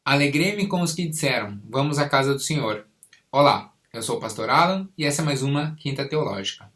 Alegrei-me com os que disseram, vamos à casa do Senhor. Olá, eu sou o Pastor Alan e essa é mais uma Quinta Teológica.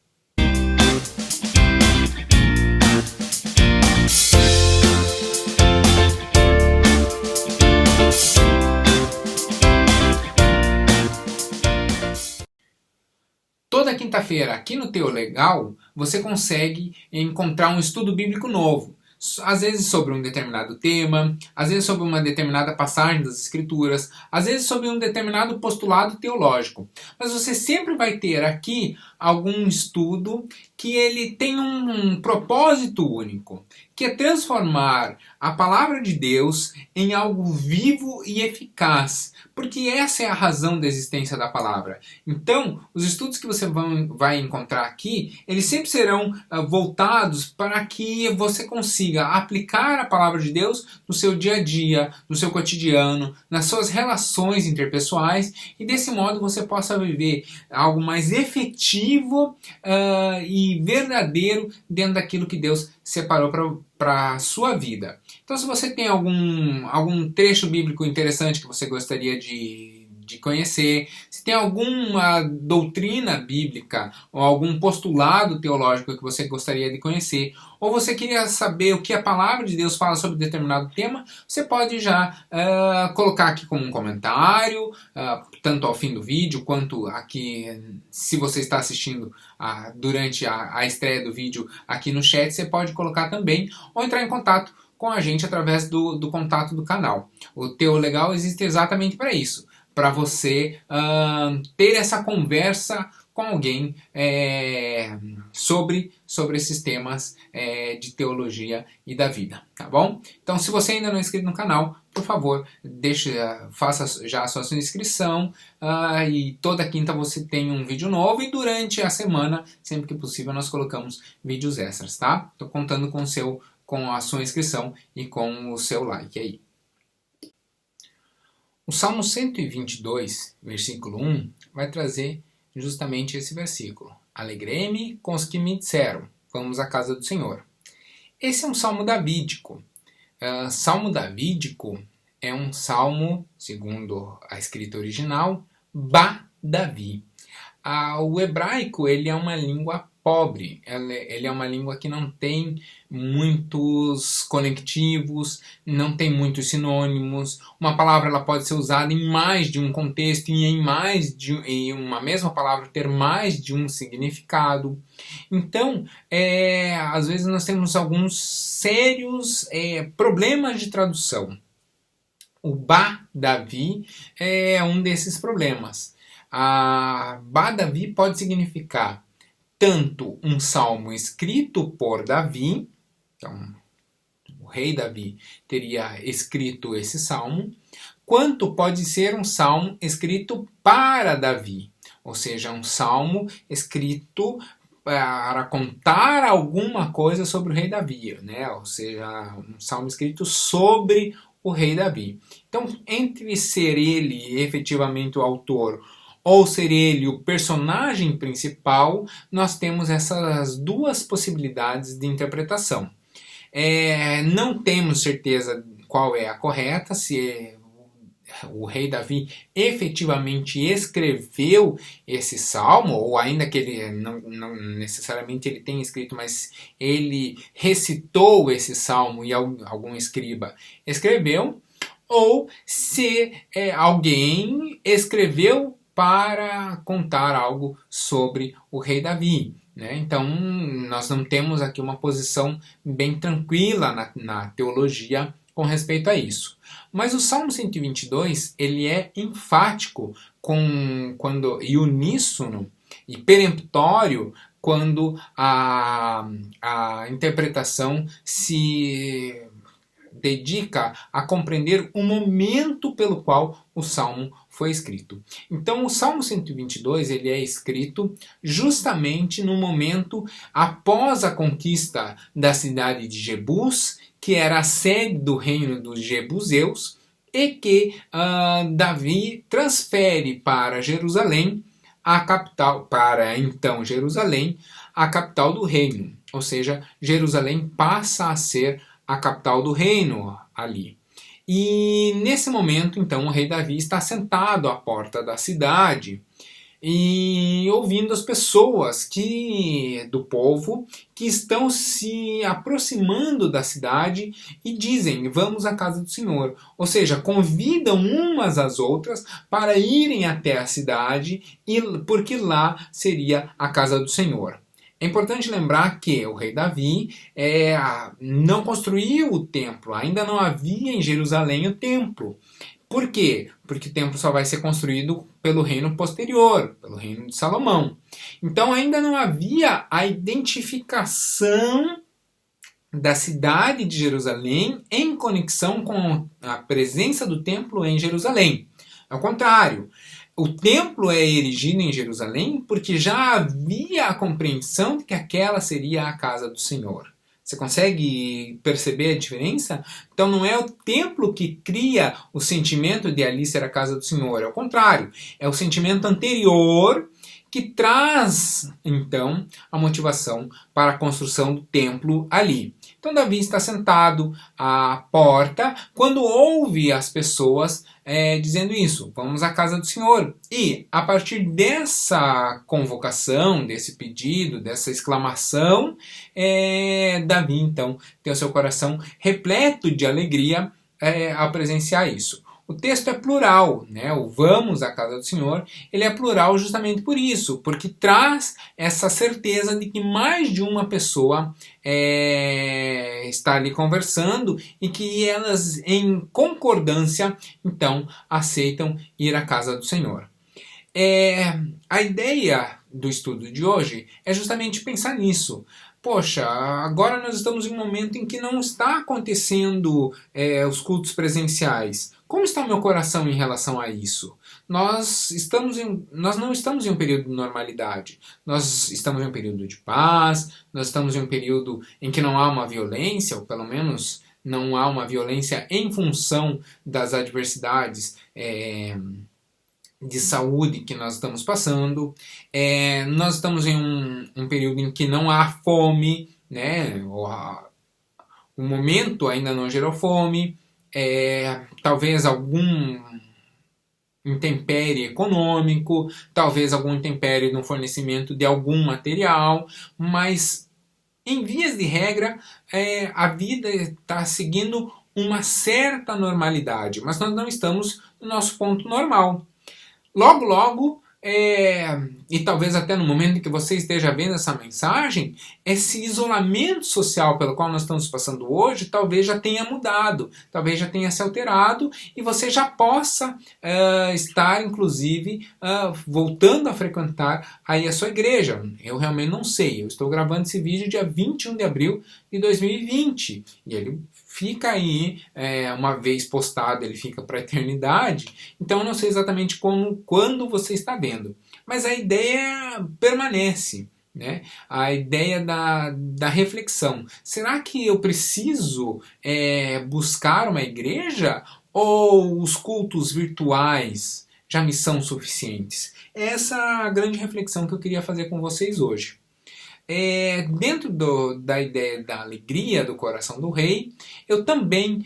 Toda quinta-feira, aqui no Teo Legal, você consegue encontrar um estudo bíblico novo. Às vezes sobre um determinado tema, às vezes sobre uma determinada passagem das Escrituras, às vezes sobre um determinado postulado teológico. Mas você sempre vai ter aqui algum estudo que ele tem um propósito único, que é transformar a palavra de Deus em algo vivo e eficaz, porque essa é a razão da existência da palavra. Então, os estudos que você vai encontrar aqui, eles sempre serão voltados para que você consiga aplicar a palavra de Deus no seu dia a dia, no seu cotidiano, nas suas relações interpessoais, e desse modo você possa viver algo mais efetivo e verdadeiro dentro daquilo que Deus separou para a sua vida. Então, se você tem algum trecho bíblico interessante que você gostaria de conhecer, se tem alguma doutrina bíblica ou algum postulado teológico que você gostaria de conhecer, ou você queria saber o que a palavra de Deus fala sobre determinado tema, você pode já colocar aqui como um comentário, tanto ao fim do vídeo, quanto aqui, se você está assistindo durante a estreia do vídeo aqui no chat, você pode colocar também, ou entrar em contato com a gente através do contato do canal. O Teo Legal existe exatamente para isso, para você ter essa conversa com alguém sobre esses temas de teologia e da vida, tá bom? Então, se você ainda não é inscrito no canal, por favor, faça já a sua inscrição, e toda quinta você tem um vídeo novo, e durante a semana, sempre que possível, nós colocamos vídeos extras, tá? Estou contando com a sua inscrição e com o seu like aí. O Salmo 122, versículo 1, vai trazer justamente esse versículo. Alegrei-me com os que me disseram, vamos à casa do Senhor. Esse é um salmo davídico. Salmo davídico é um salmo, segundo a escrita original, Ba-Davi. O hebraico ele é uma língua pobre, ele é uma língua que não tem muitos conectivos, não tem muitos sinônimos. Uma palavra ela pode ser usada em mais de um contexto e em uma mesma palavra ter mais de um significado. Então, às vezes nós temos alguns sérios problemas de tradução. O Ba-Davi é um desses problemas. Ba-Davi pode significar tanto um salmo escrito por Davi, então o rei Davi teria escrito esse salmo, quanto pode ser um salmo escrito para Davi, ou seja, um salmo escrito para contar alguma coisa sobre o rei Davi, né? Ou seja, um salmo escrito sobre o rei Davi. Então, entre ser ele efetivamente o autor ou ser ele o personagem principal, nós temos essas duas possibilidades de interpretação. Não temos certeza qual é a correta, se o rei Davi efetivamente escreveu esse salmo, ou ainda que ele não necessariamente ele tenha escrito, mas ele recitou esse salmo e algum escriba escreveu, ou se alguém escreveu para contar algo sobre o rei Davi, né? Então, nós não temos aqui uma posição bem tranquila na teologia com respeito a isso. Mas o Salmo 122, ele é enfático e uníssono e peremptório quando a interpretação se dedica a compreender o momento pelo qual o Salmo foi escrito. Então, o Salmo 122 ele é escrito justamente no momento após a conquista da cidade de Jebus, que era a sede do reino dos Jebuseus, e que Davi transfere para Jerusalém, a capital, para então Jerusalém, a capital do reino. Ou seja, Jerusalém passa a ser a capital do reino ali. E nesse momento, então, o rei Davi está sentado à porta da cidade e ouvindo as pessoas do povo que estão se aproximando da cidade e dizem: vamos à casa do Senhor. Ou seja, convidam umas às outras para irem até a cidade, porque lá seria a casa do Senhor. É importante lembrar que o rei Davi não construiu o templo, ainda não havia em Jerusalém o templo. Por quê? Porque o templo só vai ser construído pelo reino posterior, pelo reino de Salomão. Então ainda não havia a identificação da cidade de Jerusalém em conexão com a presença do templo em Jerusalém. Ao contrário, o templo é erigido em Jerusalém porque já havia a compreensão de que aquela seria a casa do Senhor. Você consegue perceber a diferença? Então não é o templo que cria o sentimento de ali ser a casa do Senhor. Ao contrário, é o sentimento anterior que traz, então, a motivação para a construção do templo ali. Então Davi está sentado à porta quando ouve as pessoas dizendo isso: vamos à casa do Senhor. E a partir dessa convocação, desse pedido, dessa exclamação, Davi então tem o seu coração repleto de alegria ao presenciar isso. O texto é plural, né? O vamos à casa do Senhor, ele é plural justamente por isso, porque traz essa certeza de que mais de uma pessoa está ali conversando e que elas, em concordância, então, aceitam ir à casa do Senhor. A ideia do estudo de hoje é justamente pensar nisso. Poxa, agora nós estamos em um momento em que não está acontecendo os cultos presenciais. Como está o meu coração em relação a isso? Nós não estamos em um período de normalidade. Nós estamos em um período de paz, nós estamos em um período em que não há uma violência, ou pelo menos não há uma violência em função das adversidades de saúde que nós estamos passando. Nós estamos em um período em que não há fome, né? O momento ainda não gerou fome. Talvez algum intempérie econômico, talvez algum intempérie no fornecimento de algum material, mas em vias de regra a vida está seguindo uma certa normalidade, mas nós não estamos no nosso ponto normal. Logo, logo, e talvez até no momento em que você esteja vendo essa mensagem, esse isolamento social pelo qual nós estamos passando hoje talvez já tenha mudado, talvez já tenha se alterado e você já possa estar, inclusive, voltando a frequentar aí a sua igreja. Eu realmente não sei, eu estou gravando esse vídeo dia 21 de abril de 2020 e ele fica aí, uma vez postado, ele fica para a eternidade, então eu não sei exatamente quando você está vendo. Mas a ideia permanece, né? A ideia da reflexão. Será que eu preciso buscar uma igreja ou os cultos virtuais já me são suficientes? Essa é a grande reflexão que eu queria fazer com vocês hoje. Dentro da ideia da alegria do coração do rei, eu também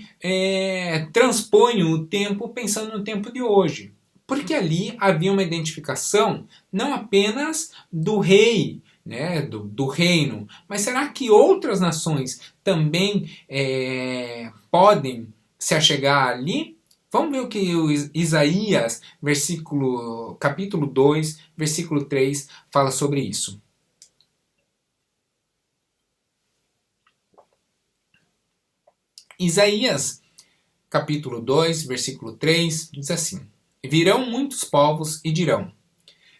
transponho o tempo pensando no tempo de hoje. Porque ali havia uma identificação não apenas do rei, né, do reino, mas será que outras nações também podem se achegar ali? Vamos ver o que Isaías, capítulo 2, versículo 3, fala sobre isso. Isaías, capítulo 2, versículo 3, diz assim: Virão muitos povos e dirão: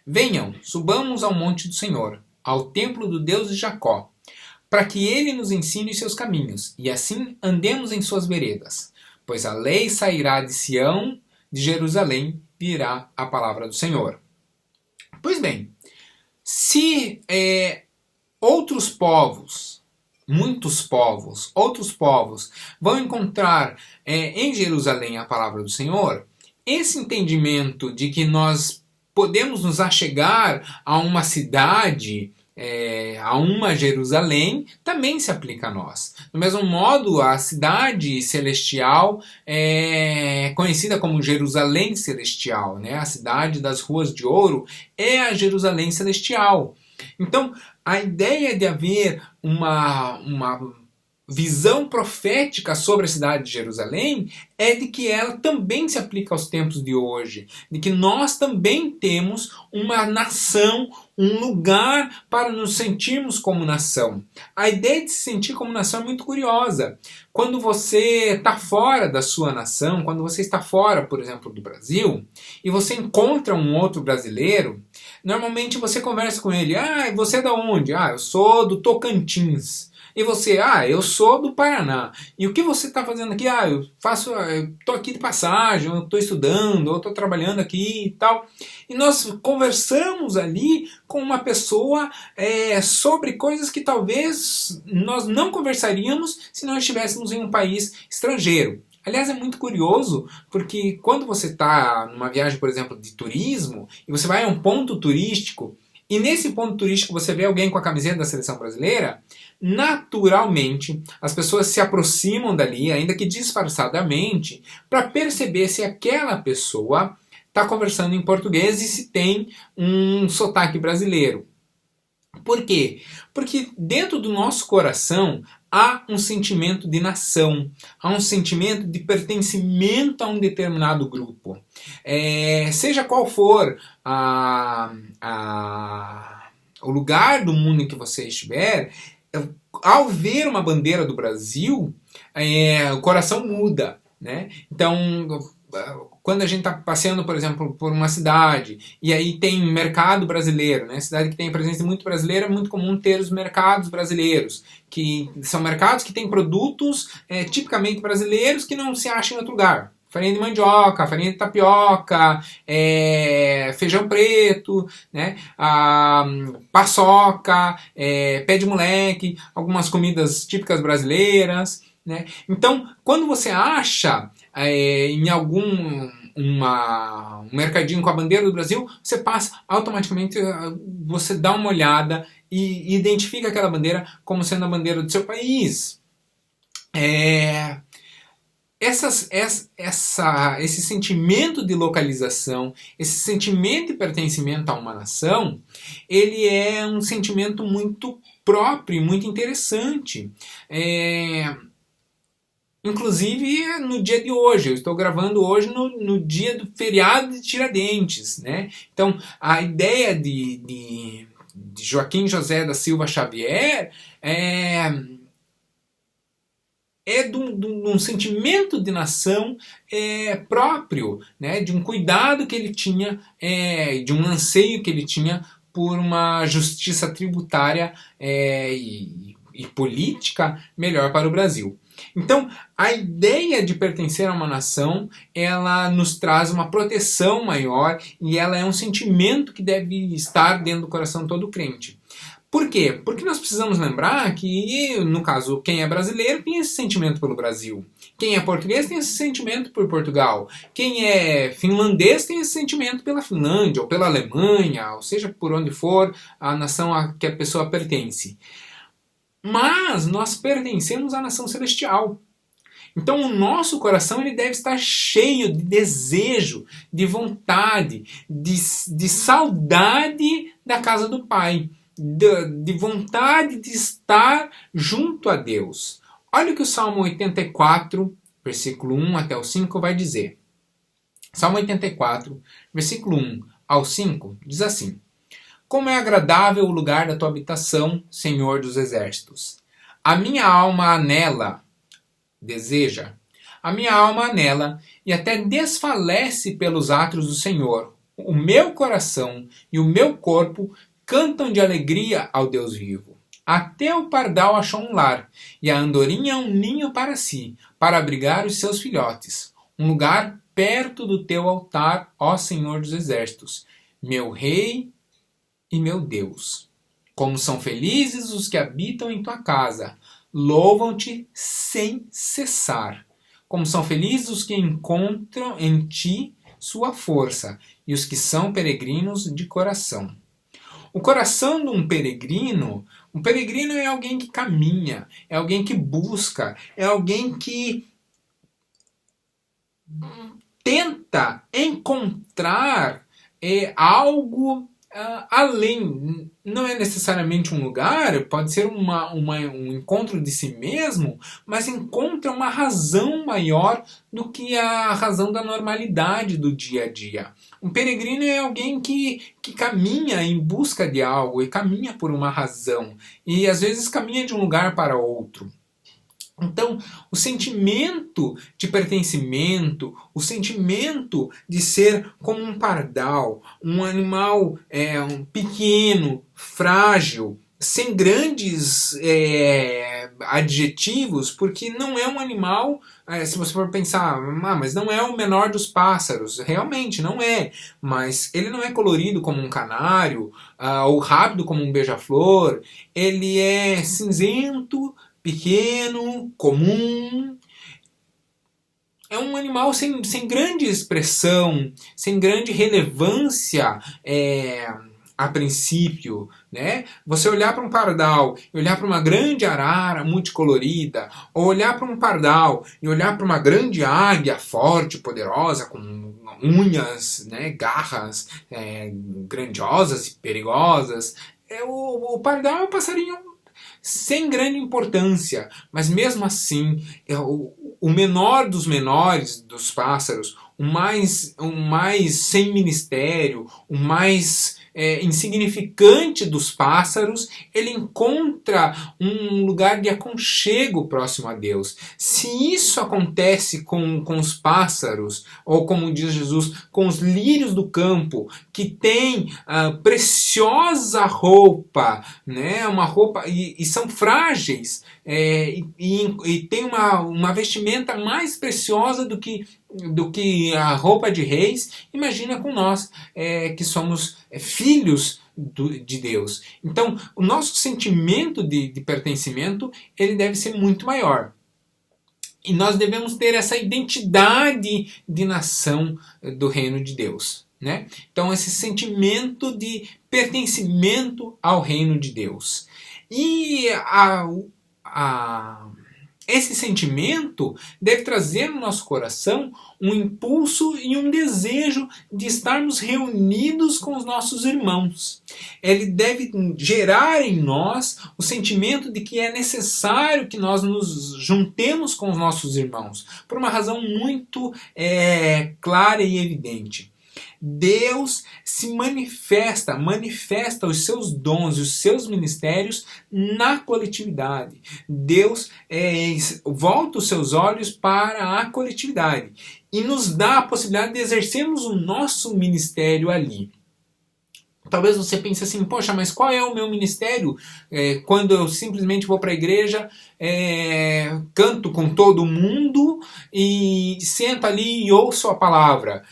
Venham, subamos ao monte do Senhor, ao templo do Deus de Jacó, para que ele nos ensine seus caminhos, e assim andemos em suas veredas. Pois a lei sairá de Sião, de Jerusalém virá a palavra do Senhor. Pois bem, se outros povos, outros povos vão encontrar em Jerusalém a palavra do Senhor, esse entendimento de que nós podemos nos achegar a uma cidade a uma Jerusalém, também se aplica a nós. Do mesmo modo, a cidade celestial é conhecida como Jerusalém Celestial, né? A cidade das ruas de ouro é a Jerusalém Celestial. Então, a ideia de haver uma visão profética sobre a cidade de Jerusalém é de que ela também se aplica aos tempos de hoje, de que nós também temos uma nação, um lugar para nos sentirmos como nação. A ideia de se sentir como nação é muito curiosa. Quando você está fora da sua nação, quando você está fora, por exemplo, do Brasil, e você encontra um outro brasileiro, normalmente você conversa com ele. Ah, você é da onde? Ah, eu sou do Tocantins. E você, eu sou do Paraná. E o que você está fazendo aqui? Eu estou aqui de passagem, eu estou estudando, eu estou trabalhando aqui e tal. E nós conversamos ali com uma pessoa sobre coisas que talvez nós não conversaríamos se nós estivéssemos em um país estrangeiro. Aliás, é muito curioso, porque quando você está numa viagem, por exemplo, de turismo, e você vai a um ponto turístico, e nesse ponto turístico você vê alguém com a camiseta da seleção brasileira, naturalmente as pessoas se aproximam dali, ainda que disfarçadamente, para perceber se aquela pessoa está conversando em português e se tem um sotaque brasileiro. Por quê? Porque dentro do nosso coração há um sentimento de nação, há um sentimento de pertencimento a um determinado grupo. Seja qual for o lugar do mundo em que você estiver, ao ver uma bandeira do Brasil, o coração muda, né? Então, quando a gente está passeando, por exemplo, por uma cidade, e aí tem mercado brasileiro, né? Cidade que tem presença muito brasileira, é muito comum ter os mercados brasileiros, que são mercados que têm produtos tipicamente brasileiros que não se acham em outro lugar. Farinha de mandioca, farinha de tapioca, feijão preto, né? Paçoca, pé de moleque, algumas comidas típicas brasileiras, né? Então, quando você acha em algum um mercadinho com a bandeira do Brasil, você passa automaticamente, você dá uma olhada e identifica aquela bandeira como sendo a bandeira do seu país. Esse sentimento de localização, esse sentimento de pertencimento a uma nação, ele é um sentimento muito próprio, muito interessante. Inclusive no dia de hoje, eu estou gravando hoje no dia do feriado de Tiradentes, né? Então, a ideia de Joaquim José da Silva Xavier é de um sentimento de nação próprio, né? De um cuidado que ele tinha, de um anseio que ele tinha por uma justiça tributária e política melhor para o Brasil. Então, a ideia de pertencer a uma nação, ela nos traz uma proteção maior e ela é um sentimento que deve estar dentro do coração de todo crente. Por quê? Porque nós precisamos lembrar que, no caso, quem é brasileiro tem esse sentimento pelo Brasil. Quem é português tem esse sentimento por Portugal. Quem é finlandês tem esse sentimento pela Finlândia, ou pela Alemanha, ou seja, por onde for a nação a que a pessoa pertence. Mas nós pertencemos à nação celestial. Então o nosso coração ele deve estar cheio de desejo, de vontade, de saudade da casa do Pai. De vontade de estar junto a Deus. Olha o que o Salmo 84, versículo 1 até o 5 vai dizer. Salmo 84, versículo 1 ao 5 diz assim: Como é agradável o lugar da tua habitação, Senhor dos exércitos. A minha alma anela, deseja. A minha alma anela e até desfalece pelos átrios do Senhor. O meu coração e o meu corpo cantam de alegria ao Deus vivo. Até o pardal achou um lar, e a andorinha um ninho para si, para abrigar os seus filhotes. Um lugar perto do teu altar, ó Senhor dos exércitos, meu Rei e meu Deus. Como são felizes os que habitam em tua casa, louvam-te sem cessar. Como são felizes os que encontram em ti sua força, e os que são peregrinos de coração. O coração de um peregrino é alguém que caminha, é alguém que busca, é alguém que tenta encontrar algo além. Não é necessariamente um lugar, pode ser um encontro de si mesmo, mas encontra uma razão maior do que a razão da normalidade do dia a dia. Um peregrino é alguém que caminha em busca de algo e caminha por uma razão, e às vezes caminha de um lugar para outro. Então, o sentimento de pertencimento, o sentimento de ser como um pardal, um animal pequeno, frágil, sem grandes adjetivos, porque não é um animal, se você for pensar, mas não é o menor dos pássaros, realmente não é, mas ele não é colorido como um canário, ou rápido como um beija-flor, ele é cinzento, pequeno, comum. É um animal sem grande expressão, sem grande relevância a princípio. Né? Você olhar para um pardal e olhar para uma grande arara multicolorida, ou olhar para um pardal e olhar para uma grande águia forte, poderosa, com unhas, né, garras grandiosas e perigosas. O pardal é um passarinho sem grande importância, mas mesmo assim, o menor dos menores dos pássaros, o mais sem ministério, o mais insignificante dos pássaros, ele encontra um lugar de aconchego próximo a Deus. Se isso acontece com os pássaros, ou como diz Jesus, com os lírios do campo, que tem preciosa roupa, né, uma roupa e são frágeis, e tem uma vestimenta mais preciosa do que a roupa de reis, imagina com nós que somos filhos de Deus. Então, o nosso sentimento de pertencimento, ele deve ser muito maior. E nós devemos ter essa identidade de nação do reino de Deus. Né? Então, esse sentimento de pertencimento ao reino de Deus. E esse sentimento deve trazer no nosso coração um impulso e um desejo de estarmos reunidos com os nossos irmãos. Ele deve gerar em nós o sentimento de que é necessário que nós nos juntemos com os nossos irmãos, por uma razão muito clara e evidente. Deus se manifesta os seus dons e os seus ministérios na coletividade. Deus volta os seus olhos para a coletividade e nos dá a possibilidade de exercermos o nosso ministério ali. Talvez você pense assim, poxa, mas qual é o meu ministério? Quando eu simplesmente vou para a igreja, canto com todo mundo e sento ali e ouço a palavra.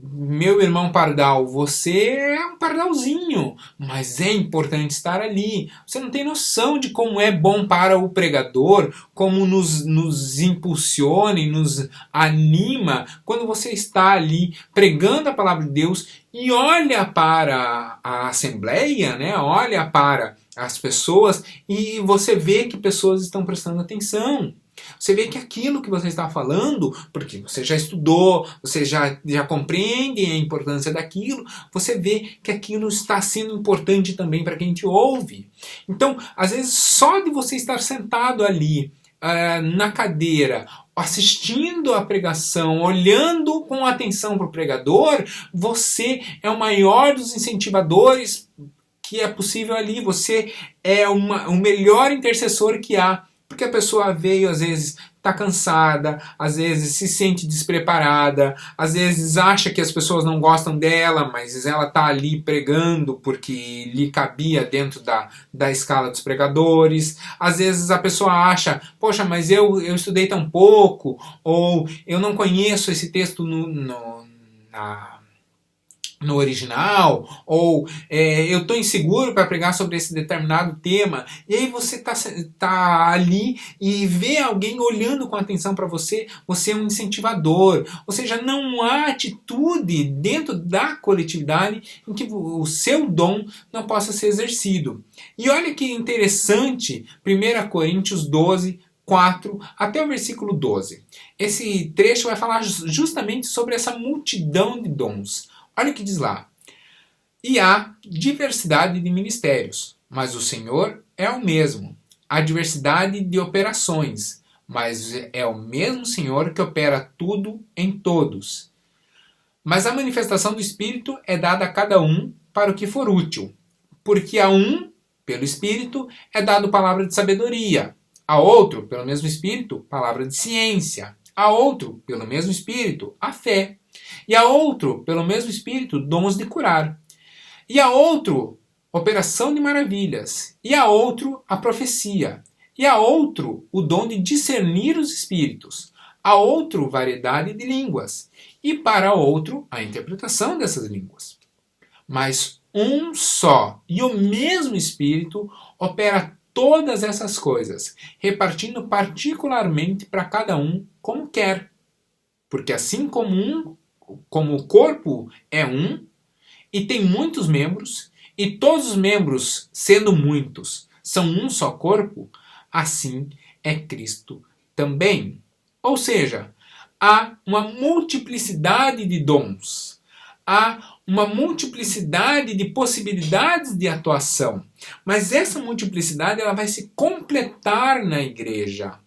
Meu irmão pardal, você é um pardalzinho, mas é importante estar ali. Você não tem noção de como é bom para o pregador, como nos impulsiona e nos anima quando você está ali pregando a palavra de Deus e olha para a assembleia, né? Olha para as pessoas e você vê que pessoas estão prestando atenção. Você vê que aquilo que você está falando, porque você já estudou, você já compreende a importância daquilo, você vê que aquilo está sendo importante também para quem te ouve. Então, às vezes, só de você estar sentado ali, na cadeira, assistindo a pregação, olhando com atenção para o pregador, você é o maior dos incentivadores que é possível ali. Você é o melhor intercessor que há. Porque a pessoa veio, às vezes, está cansada, às vezes se sente despreparada, às vezes acha que as pessoas não gostam dela, mas ela está ali pregando porque lhe cabia dentro da escala dos pregadores. Às vezes a pessoa acha, poxa, mas eu estudei tão pouco, ou eu não conheço esse texto no original, ou eu estou inseguro para pregar sobre esse determinado tema, e aí você tá ali e vê alguém olhando com atenção para você, você é um incentivador, ou seja, não há atitude dentro da coletividade em que o seu dom não possa ser exercido. E olha que interessante, 1 Coríntios 12, 4 até o versículo 12. Esse trecho vai falar justamente sobre essa multidão de dons. Olha o que diz lá. E há diversidade de ministérios, mas o Senhor é o mesmo. Há diversidade de operações, mas é o mesmo Senhor que opera tudo em todos. Mas a manifestação do Espírito é dada a cada um para o que for útil. Porque a um, pelo Espírito, é dado palavra de sabedoria. A outro, pelo mesmo Espírito, palavra de ciência. A outro, pelo mesmo Espírito, a fé. E a outro, pelo mesmo Espírito, dons de curar. E a outro, operação de maravilhas. E a outro, a profecia. E a outro, o dom de discernir os espíritos. A outro, variedade de línguas. E para outro, a interpretação dessas línguas. Mas um só e o mesmo Espírito opera todas essas coisas, repartindo particularmente para cada um como quer. Porque assim como o corpo é um, e tem muitos membros, e todos os membros, sendo muitos, são um só corpo, assim é Cristo também. Ou seja, há uma multiplicidade de dons, há uma multiplicidade de possibilidades de atuação, mas essa multiplicidade ela vai se completar na igreja.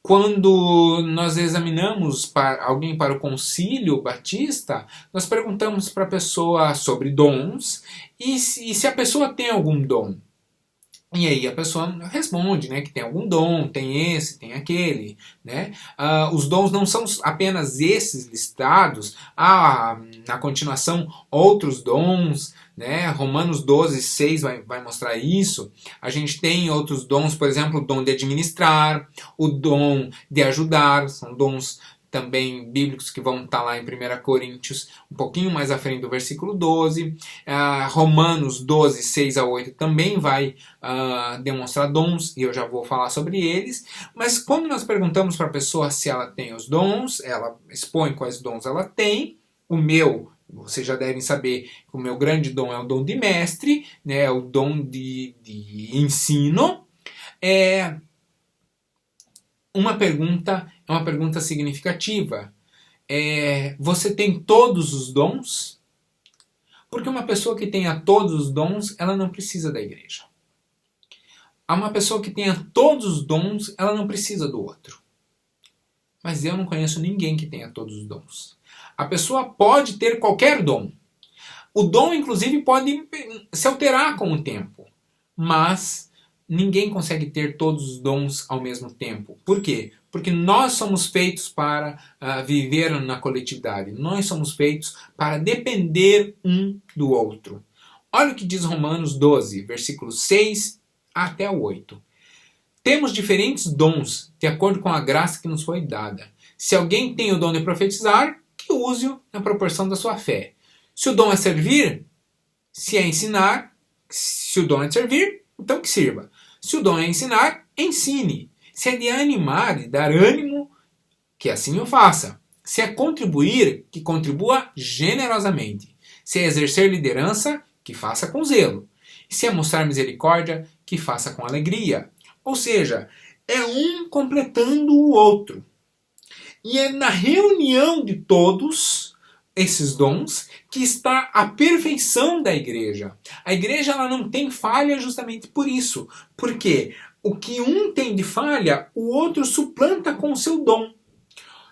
Quando nós examinamos alguém para o concílio batista, nós perguntamos para a pessoa sobre dons e se a pessoa tem algum dom. E aí a pessoa responde, né, que tem algum dom, tem esse, tem aquele. Né? Os dons não são apenas esses listados, há na continuação outros dons. Né? Romanos 12, 6 vai mostrar isso. A gente tem outros dons, por exemplo, o dom de administrar, o dom de ajudar, são dons também bíblicos que vão estar lá em 1 Coríntios, um pouquinho mais à frente do versículo 12. Romanos 12, 6 a 8 também vai demonstrar dons, e eu já vou falar sobre eles. Mas quando nós perguntamos para a pessoa se ela tem os dons, ela expõe quais dons ela tem. O meu, vocês já devem saber que o meu grande dom é o dom de mestre, né, o dom de ensino. Uma pergunta significativa. Você tem todos os dons? Porque uma pessoa que tenha todos os dons, ela não precisa da igreja. Uma pessoa que tenha todos os dons, ela não precisa do outro. Mas eu não conheço ninguém que tenha todos os dons. A pessoa pode ter qualquer dom. O dom, inclusive, pode se alterar com o tempo. Mas ninguém consegue ter todos os dons ao mesmo tempo. Por quê? Porque nós somos feitos para viver na coletividade. Nós somos feitos para depender um do outro. Olha o que diz Romanos 12, versículos 6 até o 8. Temos diferentes dons, de acordo com a graça que nos foi dada. Se alguém tem o dom de profetizar, que use-o na proporção da sua fé. Se o dom é servir, se é ensinar, se o dom é servir, então que sirva. Se o dom é ensinar, ensine. Se é de animar e dar ânimo, que assim o faça. Se é contribuir, que contribua generosamente. Se é exercer liderança, que faça com zelo. Se é mostrar misericórdia, que faça com alegria. Ou seja, é um completando o outro. E é na reunião de todos esses dons que está a perfeição da igreja. A igreja ela não tem falha justamente por isso. Porque o que um tem de falha, o outro suplanta com o seu dom.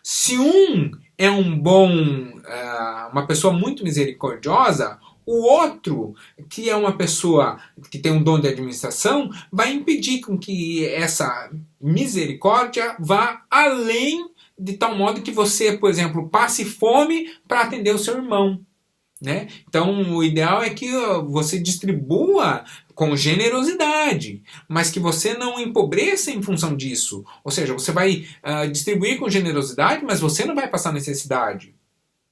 Se um é uma pessoa muito misericordiosa, o outro, que é uma pessoa que tem um dom de administração, vai impedir com que essa misericórdia vá além de tal modo que você, por exemplo, passe fome para atender o seu irmão. Né? Então, o ideal é que você distribua com generosidade, mas que você não empobreça em função disso. Ou seja, você vai distribuir com generosidade, mas você não vai passar necessidade.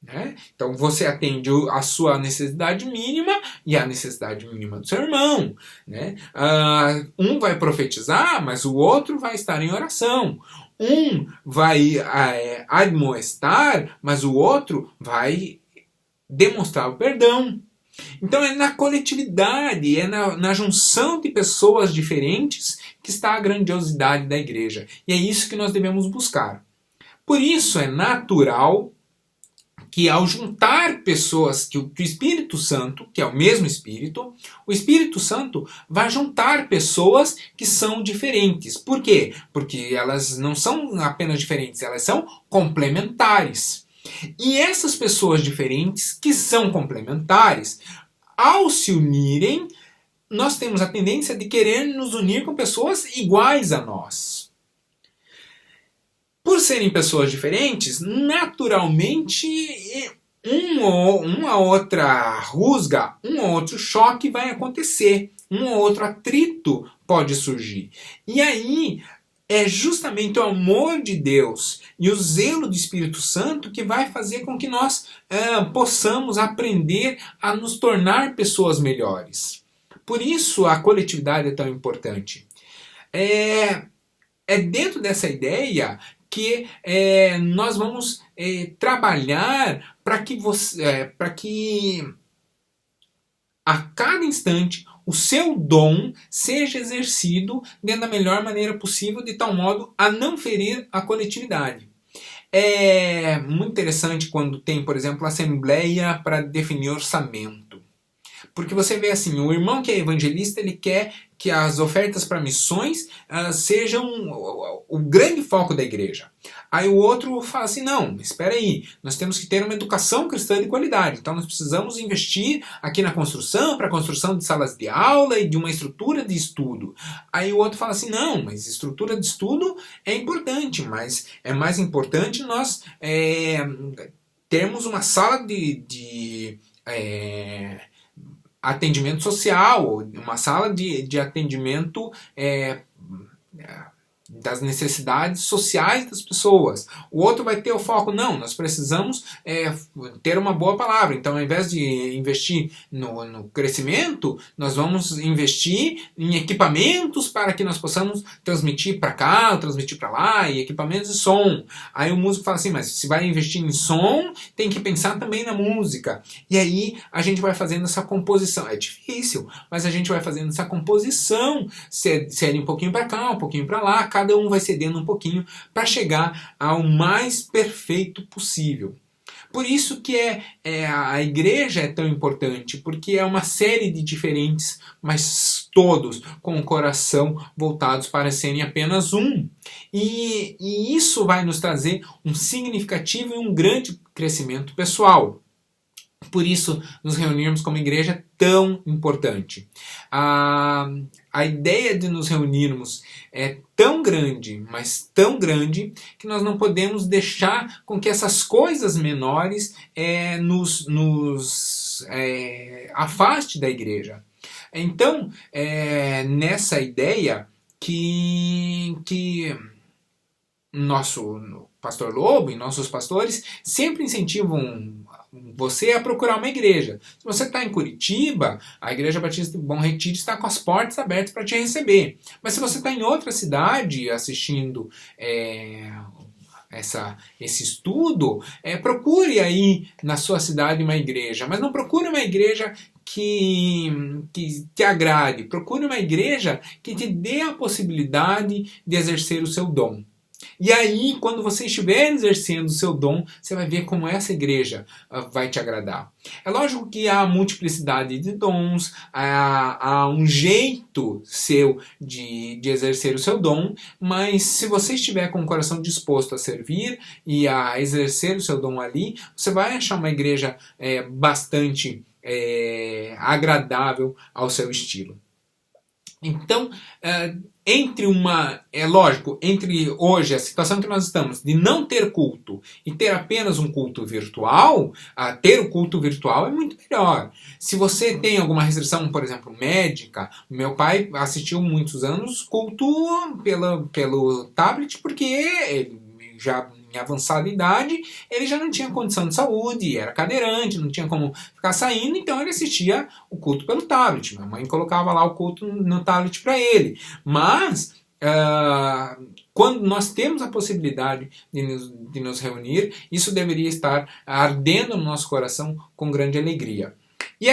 né? Então você atende a sua necessidade mínima e a necessidade mínima do seu irmão, né? Um vai profetizar, mas o outro vai estar em oração. Um vai admoestar, mas o outro vai demonstrar o perdão. Então é na coletividade, é na junção de pessoas diferentes que está a grandiosidade da igreja. E é isso que nós devemos buscar. Por isso é natural que ao juntar pessoas, que o Espírito Santo, que é o mesmo Espírito, o Espírito Santo vai juntar pessoas que são diferentes. Por quê? Porque elas não são apenas diferentes, elas são complementares. E essas pessoas diferentes, que são complementares, ao se unirem, nós temos a tendência de querer nos unir com pessoas iguais a nós. Por serem pessoas diferentes, naturalmente uma outra rusga, um ou outro choque vai acontecer, um ou outro atrito pode surgir. E aí é justamente o amor de Deus e o zelo do Espírito Santo que vai fazer com que nós possamos aprender a nos tornar pessoas melhores. Por isso a coletividade é tão importante. É dentro dessa ideia que nós vamos trabalhar para que a cada instante o seu dom seja exercido dentro da melhor maneira possível, de tal modo a não ferir a coletividade. É muito interessante quando tem, por exemplo, assembleia para definir orçamento. Porque você vê assim, o irmão que é evangelista, ele quer que as ofertas para missões sejam o grande foco da igreja. Aí o outro fala assim, não, espera aí, nós temos que ter uma educação cristã de qualidade, então nós precisamos investir aqui na construção, para a construção de salas de aula e de uma estrutura de estudo. Aí o outro fala assim, não, mas estrutura de estudo é importante, mas é mais importante nós termos uma sala de atendimento social, uma sala de atendimento das necessidades sociais das pessoas. O outro vai ter o foco, não, nós precisamos ter uma boa palavra. Então, ao invés de investir no crescimento, nós vamos investir em equipamentos para que nós possamos transmitir para cá, transmitir para lá, e equipamentos de som. Aí o músico fala assim, mas se vai investir em som, tem que pensar também na música. E aí a gente vai fazendo essa composição. É difícil, mas a gente vai fazendo essa composição, cede um pouquinho para cá, um pouquinho para lá, cada um vai cedendo um pouquinho para chegar ao mais perfeito possível. Por isso que a igreja é tão importante, porque é uma série de diferentes, mas todos com o coração voltados para serem apenas um. E isso vai nos trazer um significativo e um grande crescimento pessoal. Por isso, nos reunirmos como igreja é tão importante. A ideia de nos reunirmos é tão grande, mas tão grande, que nós não podemos deixar com que essas coisas menores nos afaste da igreja. Então, nessa ideia que nosso pastor Lobo e nossos pastores sempre incentivam você a procurar uma igreja. Se você está em Curitiba, a Igreja Batista Bom Retiro está com as portas abertas para te receber. Mas se você está em outra cidade assistindo esse estudo, procure aí na sua cidade uma igreja. Mas não procure uma igreja que te agrade. Procure uma igreja que te dê a possibilidade de exercer o seu dom. E aí, quando você estiver exercendo o seu dom, você vai ver como essa igreja vai te agradar. É lógico que há multiplicidade de dons, há um jeito seu de exercer o seu dom, mas se você estiver com o coração disposto a servir e a exercer o seu dom ali, você vai achar uma igreja bastante agradável ao seu estilo. Então, entre hoje a situação que nós estamos de não ter culto e ter apenas um culto virtual, ter o culto virtual é muito melhor. Se você tem alguma restrição, por exemplo, médica, meu pai assistiu muitos anos culto pelo tablet, porque ele já em avançada idade, ele já não tinha condição de saúde, era cadeirante, não tinha como ficar saindo, então ele assistia o culto pelo tablet. Minha mãe colocava lá o culto no tablet para ele. Mas quando nós temos a possibilidade de nos reunir, isso deveria estar ardendo no nosso coração com grande alegria. E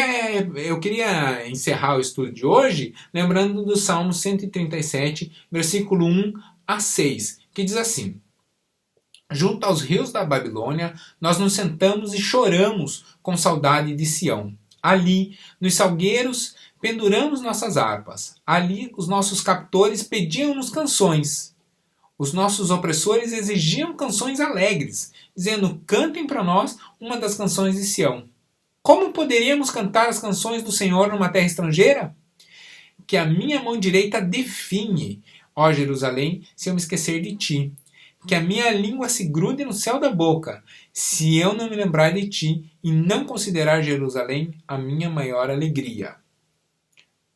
eu queria encerrar o estudo de hoje lembrando do Salmo 137, versículo 1 a 6, que diz assim: junto aos rios da Babilônia, nós nos sentamos e choramos com saudade de Sião. Ali, nos salgueiros, penduramos nossas harpas. Ali, os nossos captores pediam-nos canções. Os nossos opressores exigiam canções alegres, dizendo: cantem para nós uma das canções de Sião. Como poderíamos cantar as canções do Senhor numa terra estrangeira? Que a minha mão direita definhe, ó Jerusalém, se eu me esquecer de ti. Que a minha língua se grude no céu da boca, se eu não me lembrar de ti e não considerar Jerusalém a minha maior alegria.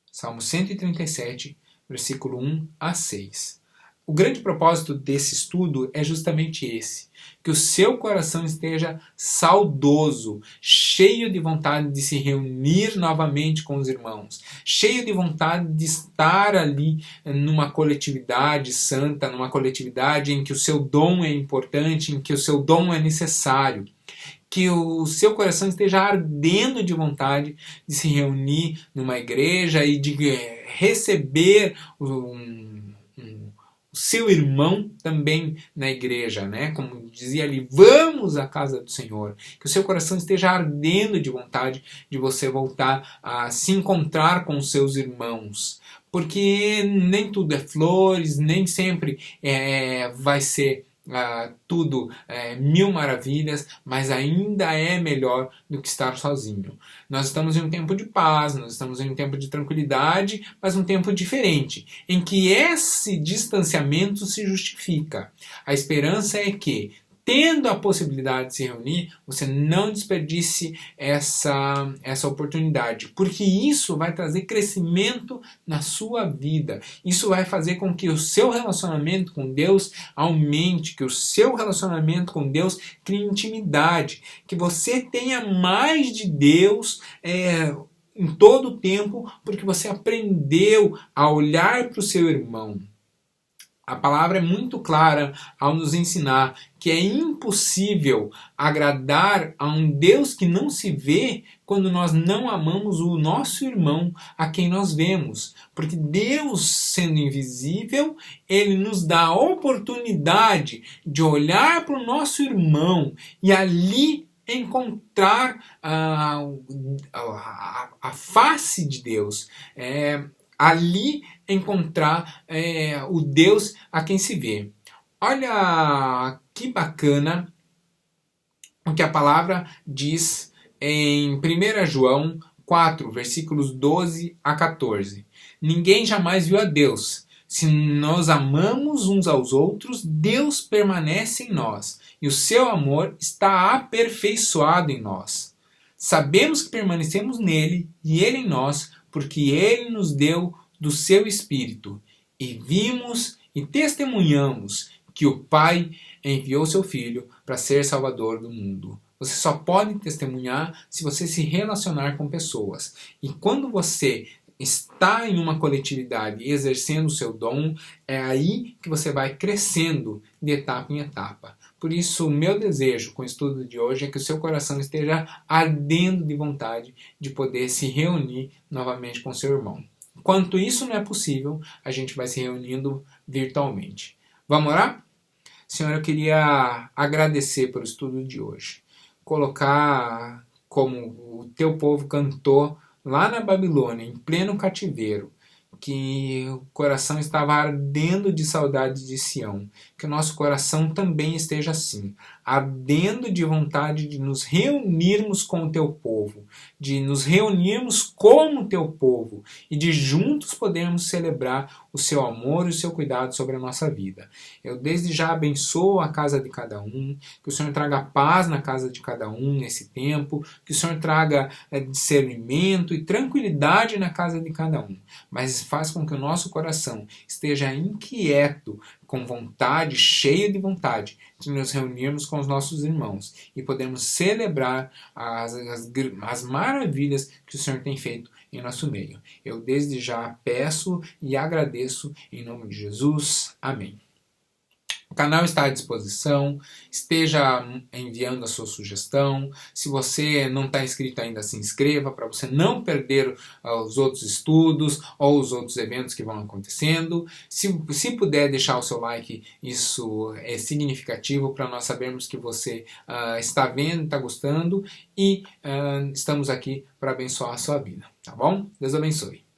Salmo 137, versículo 1 a 6. O grande propósito desse estudo é justamente esse: que o seu coração esteja saudoso, cheio de vontade de se reunir novamente com os irmãos, cheio de vontade de estar ali numa coletividade santa, numa coletividade em que o seu dom é importante, em que o seu dom é necessário. Que o seu coração esteja ardendo de vontade de se reunir numa igreja e de receber o seu irmão também na igreja, né? Como dizia ali, vamos à casa do Senhor. Que o seu coração esteja ardendo de vontade de você voltar a se encontrar com os seus irmãos. Porque nem tudo é flores, nem sempre vai ser tudo mil maravilhas, mas ainda é melhor do que estar sozinho. Nós estamos em um tempo de paz, nós estamos em um tempo de tranquilidade, mas um tempo diferente, em que esse distanciamento se justifica. A esperança é que, tendo a possibilidade de se reunir, você não desperdice essa oportunidade, porque isso vai trazer crescimento na sua vida. Isso vai fazer com que o seu relacionamento com Deus aumente, que o seu relacionamento com Deus crie intimidade, que você tenha mais de Deus em todo o tempo, porque você aprendeu a olhar para o seu irmão. A palavra é muito clara ao nos ensinar que é impossível agradar a um Deus que não se vê quando nós não amamos o nosso irmão a quem nós vemos. Porque Deus, sendo invisível, Ele nos dá a oportunidade de olhar para o nosso irmão e ali encontrar a face de Deus. Ali encontrar o Deus a quem se vê. Olha que bacana o que a palavra diz em 1 João 4, versículos 12 a 14. Ninguém jamais viu a Deus. Se nós amamos uns aos outros, Deus permanece em nós, e o seu amor está aperfeiçoado em nós. Sabemos que permanecemos nele e ele em nós, porque ele nos deu do seu Espírito, e vimos e testemunhamos que o Pai enviou seu Filho para ser Salvador do mundo. Você só pode testemunhar se você se relacionar com pessoas. E quando você está em uma coletividade exercendo o seu dom, é aí que você vai crescendo de etapa em etapa. Por isso, o meu desejo com o estudo de hoje é que o seu coração esteja ardendo de vontade de poder se reunir novamente com seu irmão. Enquanto isso não é possível, a gente vai se reunindo virtualmente. Vamos orar? Senhor, eu queria agradecer pelo estudo de hoje. Colocar como o teu povo cantou lá na Babilônia, em pleno cativeiro, que o coração estava ardendo de saudade de Sião. Que o nosso coração também esteja assim, ardendo de vontade de nos reunirmos com o teu povo, de nos reunirmos como teu povo e de juntos podermos celebrar o seu amor e o seu cuidado sobre a nossa vida. Eu desde já abençoo a casa de cada um, que o Senhor traga paz na casa de cada um nesse tempo, que o Senhor traga discernimento e tranquilidade na casa de cada um, mas faz com que o nosso coração esteja inquieto com vontade, cheio de vontade, de nos reunirmos com os nossos irmãos e podemos celebrar as maravilhas que o Senhor tem feito em nosso meio. Eu desde já peço e agradeço em nome de Jesus. Amém. O canal está à disposição, esteja enviando a sua sugestão. Se você não está inscrito ainda, se inscreva para você não perder os outros estudos ou os outros eventos que vão acontecendo. Se puder deixar o seu like, isso é significativo para nós sabermos que você está vendo, está gostando e estamos aqui para abençoar a sua vida. Tá bom? Deus abençoe.